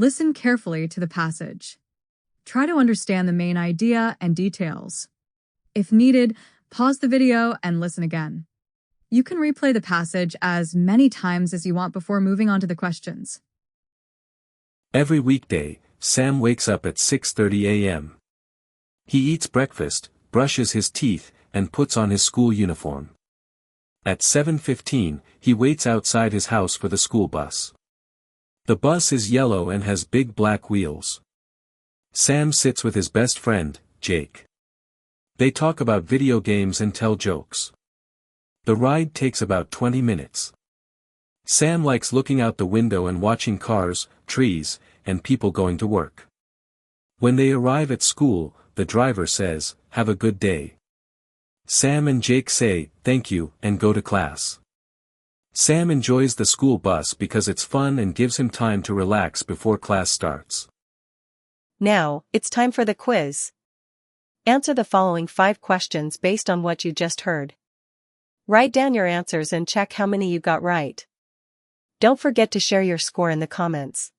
Listen carefully to the passage. Try to understand the main idea and details. If needed, pause the video and listen again. You can replay the passage as many times as you want before moving on to the questions. Every weekday, Sam wakes up at 6:30 a.m. He eats breakfast, brushes his teeth, and puts on his school uniform. At 7:15, he waits outside his house for the school bus. The bus is yellow and has big black wheels. Sam sits with his best friend, Jake. They talk about video games and tell jokes. The ride takes about 20 minutes. Sam likes looking out the window and watching cars, trees, and people going to work. When they arrive at school, the driver says, "Have a good day." Sam and Jake say, "Thank you," and go to class. Sam enjoys the school bus because it's fun and gives him time to relax before class starts. Now, it's time for the quiz. Answer the following 5 questions based on what you just heard. Write down your answers and check how many you got right. Don't forget to share your score in the comments.